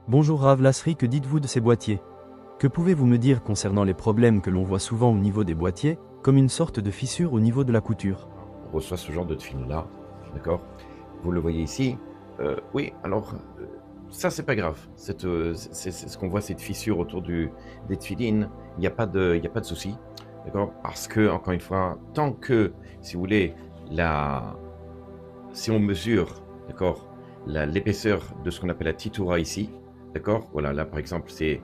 Bonjour Rav Lasri, que dites-vous de ces boîtiers? Que pouvez-vous me dire concernant les problèmes que l'on voit souvent au niveau des boîtiers, comme une sorte de fissure au niveau de la couture? On reçoit ce genre de tefilin-là, d'accord? Vous le voyez ici. Oui, alors, ça, c'est pas grave. C'est ce qu'on voit, cette fissure autour des tefilines. Il y a pas de souci, d'accord? Parce que, encore une fois, tant que, si vous voulez, si on mesure, d'accord, l'épaisseur de ce qu'on appelle la titoura ici, d'accord? Voilà, là, par exemple, c'est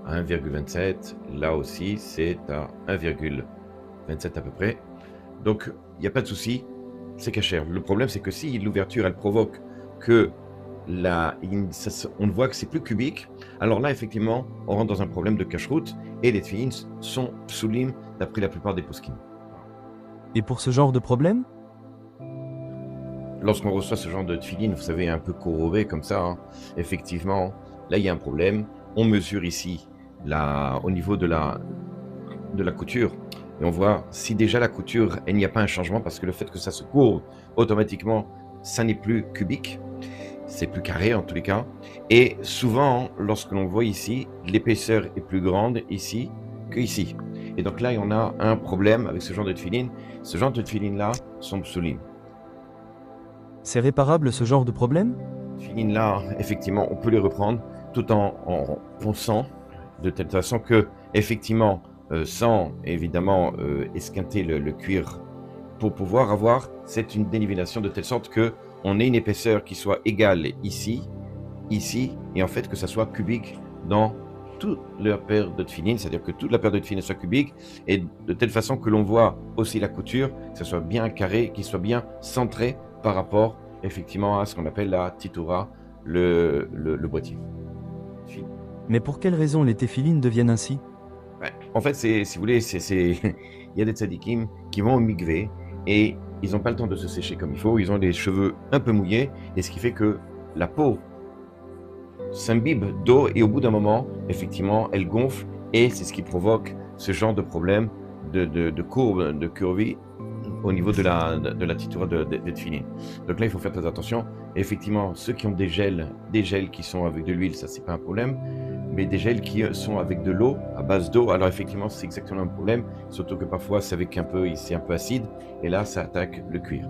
à 1,27. Là aussi, c'est à 1,27 à peu près. Donc, il n'y a pas de souci, c'est cachère. Le problème, c'est que si l'ouverture, elle provoque que on voit que c'est plus cubique, alors là, effectivement, on rentre dans un problème de cache-route et les tefilines sont psulim d'après la plupart des poskim. Et pour ce genre de problème? Lorsqu'on reçoit ce genre de tefilines, vous savez, un peu corrobé comme ça, hein, effectivement, là, il y a un problème. On mesure ici, au niveau de la couture, et on voit si déjà la couture, il n'y a pas un changement, parce que le fait que ça se courbe automatiquement, ça n'est plus cubique, c'est plus carré en tous les cas. Et souvent, lorsque l'on voit ici, l'épaisseur est plus grande ici que ici. Et donc là, on a un problème avec ce genre de tefilines. Ce genre de tefilines-là sont psulim. C'est réparable ce genre de problème? Tefilines-là, effectivement, on peut les reprendre tout en ponçant, de telle façon que, effectivement, sans évidemment esquinter le cuir, pour pouvoir avoir une dénivellation de telle sorte que on ait une épaisseur qui soit égale ici, ici, et en fait que ça soit cubique dans toute la paire de tefilines, c'est-à-dire que toute la paire de tefilines soit cubique, et de telle façon que l'on voit aussi la couture, que ça soit bien carré, qu'il soit bien centré par rapport effectivement à ce qu'on appelle la titoura, le boîtier. Mais pour quelles raisons les téphilines deviennent ainsi? Ouais. En fait, si vous voulez, il y a des tzadikim qui vont au mikvé et ils n'ont pas le temps de se sécher comme il faut. Ils ont les cheveux un peu mouillés et ce qui fait que la peau s'imbibe d'eau et au bout d'un moment, effectivement, elle gonfle et c'est ce qui provoque ce genre de problème de courbe, de curvie au niveau de la titura des tefilines. Donc là, il faut faire très attention. Et effectivement, ceux qui ont des gels qui sont avec de l'huile, ça, c'est pas un problème. Mais des gels qui sont avec de l'eau, à base d'eau, alors effectivement, c'est exactement un problème. Surtout que parfois, c'est un peu acide. Et là, ça attaque le cuir.